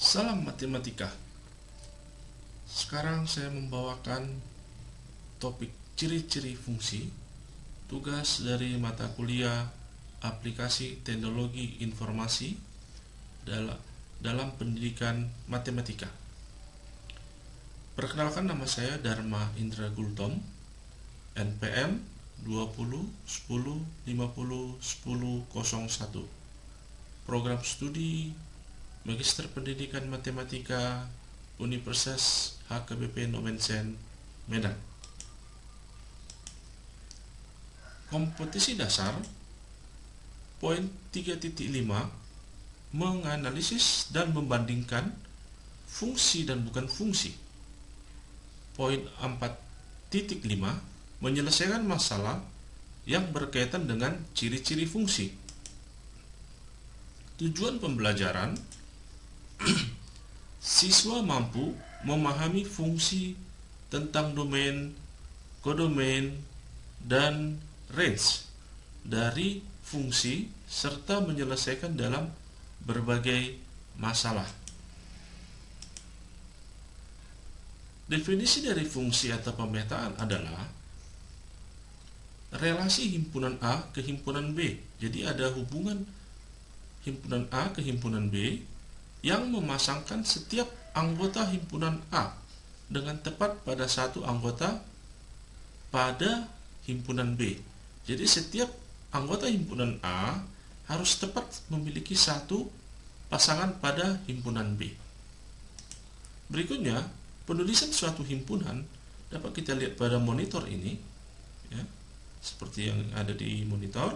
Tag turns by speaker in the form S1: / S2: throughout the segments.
S1: Salam matematika. Sekarang saya membawakan topik ciri-ciri fungsi, tugas dari mata kuliah aplikasi teknologi informasi dalam pendidikan matematika. Perkenalkan, nama saya Dharma Indra Gultom, NPM 20 10 50 10 01. Program studi Magister Pendidikan Matematika Universitas HKBP Nomensen, Medan. Kompetisi dasar poin 3.5 menganalisis dan membandingkan fungsi dan bukan fungsi. Poin 4.5 menyelesaikan masalah yang berkaitan dengan ciri-ciri fungsi. Tujuan pembelajaran: siswa mampu memahami fungsi tentang domain, kodomain, dan range dari fungsi serta menyelesaikan dalam berbagai masalah. Definisi dari fungsi atau pemetaan adalah relasi himpunan A ke himpunan B. Jadi ada hubungan himpunan A ke himpunan B yang memasangkan setiap anggota himpunan A dengan tepat pada satu anggota pada himpunan B. Jadi setiap anggota himpunan A harus tepat memiliki satu pasangan pada himpunan B. Berikutnya, penulisan suatu himpunan dapat kita lihat pada monitor ini, ya, seperti yang ada di monitor.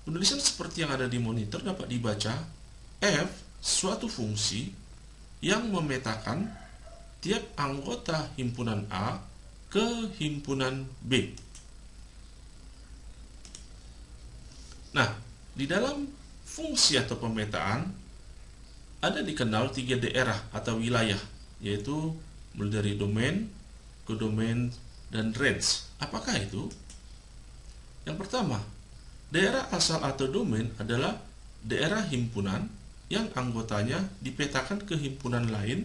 S1: Penulisan seperti yang ada di monitor dapat dibaca: F suatu fungsi yang memetakan tiap anggota himpunan A ke himpunan B. Nah, di dalam fungsi atau pemetaan ada dikenal 3 daerah atau wilayah, yaitu mulai dari domain, kodomain, dan range. Apakah itu? Yang pertama, daerah asal atau domain adalah daerah himpunan yang anggotanya dipetakan ke himpunan lain.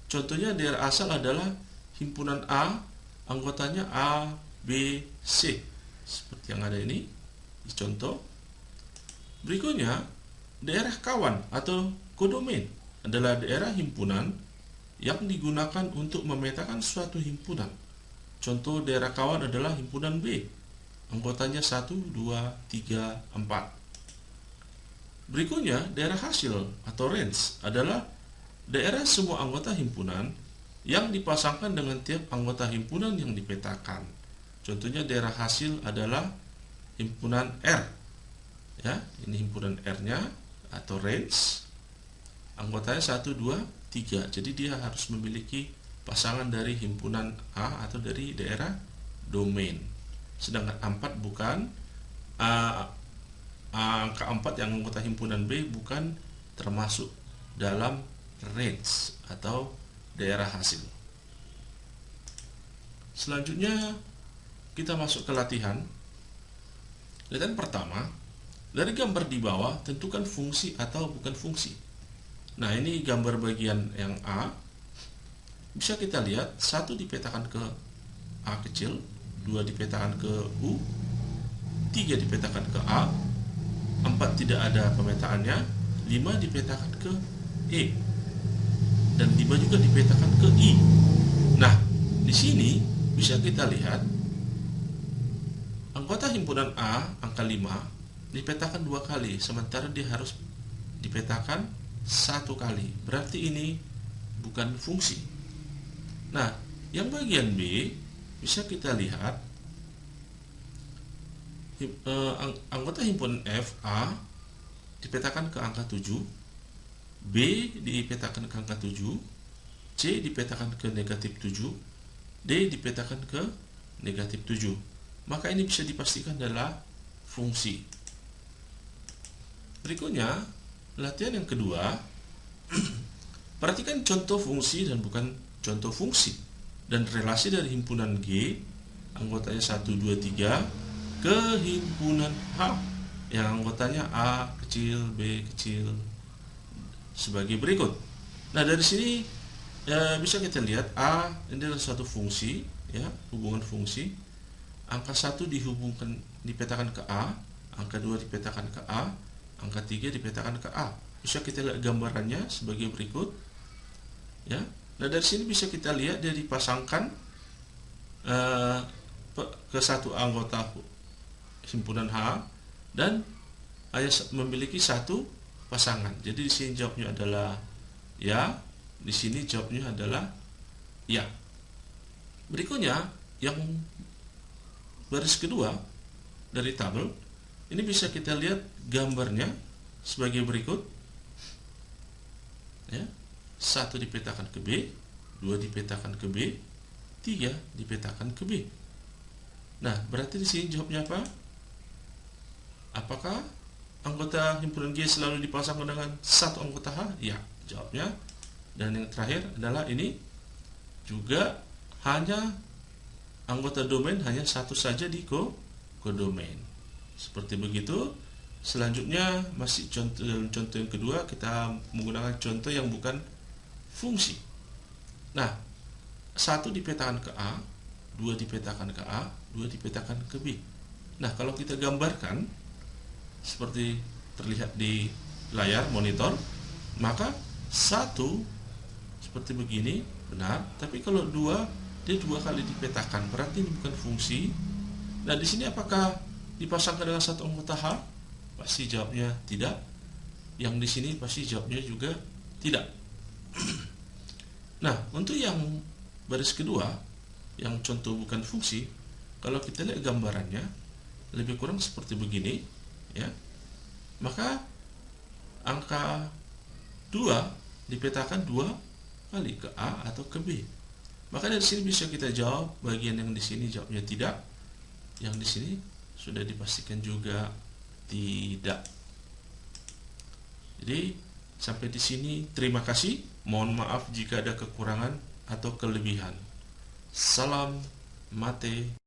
S1: Contohnya daerah asal adalah himpunan A, anggotanya A, B, C, seperti yang ada ini di contoh. Berikutnya, daerah kawan atau kodomain adalah daerah himpunan yang digunakan untuk memetakan suatu himpunan. Contoh daerah kawan adalah himpunan B, anggotanya 1, 2, 3, 4. Berikutnya, daerah hasil atau range adalah daerah semua anggota himpunan yang dipasangkan dengan tiap anggota himpunan yang dipetakan. Contohnya daerah hasil adalah himpunan R. Ya, ini himpunan R-nya atau range. Anggotanya 1, 2, 3. Jadi dia harus memiliki pasangan dari himpunan A atau dari daerah domain. Sedangkan 4 bukan, angka 4 yang anggota himpunan B bukan termasuk dalam range atau daerah hasil. Selanjutnya kita masuk ke latihan. Latihan pertama, dari gambar di bawah tentukan fungsi atau bukan fungsi. Nah, ini gambar bagian yang A. Bisa kita lihat 1 dipetakan ke A kecil, 2 dipetakan ke U, 3 dipetakan ke A, 4 tidak ada pemetaannya, 5 dipetakan ke E, dan 5 juga dipetakan ke I. Nah, di sini bisa kita lihat anggota himpunan A, angka 5, dipetakan 2 kali, sementara dia harus dipetakan 1 kali. Berarti ini bukan fungsi. Nah, yang bagian B bisa kita lihat anggota himpunan F, A dipetakan ke angka 7, B dipetakan ke angka 7, C dipetakan ke negatif 7, D dipetakan ke negatif 7. Maka ini bisa dipastikan adalah fungsi. Berikutnya, latihan yang kedua. Perhatikan contoh fungsi dan bukan contoh fungsi dan relasi dari himpunan G, anggotanya 1, 2, 3, ke himpunan H yang anggotanya A kecil, B kecil, sebagai berikut. Nah, dari sini bisa kita lihat A ini adalah suatu fungsi, ya, hubungan fungsi. Angka 1 dipetakan ke A, angka 2 dipetakan ke A, angka 3 dipetakan ke A. Bisa kita lihat gambarannya sebagai berikut, ya. Nah, dari sini bisa kita lihat dia dipasangkan ke satu anggota himpunan H, dan hanya memiliki satu pasangan. Jadi di sini jawabnya adalah ya, di sini jawabnya adalah ya. Berikutnya yang baris kedua dari tabel ini bisa kita lihat gambarnya sebagai berikut, ya. 1 dipetakan ke B, 2 dipetakan ke B, 3 dipetakan ke B. Nah, berarti di sini jawabnya apa? Apakah anggota himpunan G selalu dipasangkan dengan satu anggota H? Ya, jawabnya. Dan yang terakhir adalah ini juga hanya anggota domain hanya satu saja di kodomain. Seperti begitu. Selanjutnya masih contoh yang kedua, kita menggunakan contoh yang bukan fungsi. Nah, 1 dipetakan ke A, 2 dipetakan ke A, 2 dipetakan ke B. Nah, kalau kita gambarkan seperti terlihat di layar monitor, maka 1 seperti begini, benar. Tapi kalau 2, dia 2 kali dipetakan, berarti ini bukan fungsi. Nah, di sini apakah dipasangkan dengan satu anggota H? Pasti jawabnya tidak. Yang di sini pasti jawabnya juga tidak. Nah, untuk yang baris kedua, yang contoh bukan fungsi, kalau kita lihat gambarannya lebih kurang seperti begini, ya. Maka angka 2 dipetakan 2 kali ke A atau ke B. Maka dari sini bisa kita jawab bagian yang di sini jawabnya tidak, yang di sini sudah dipastikan juga tidak. Jadi sampai di sini terima kasih. Mohon maaf jika ada kekurangan atau kelebihan. Salam mate.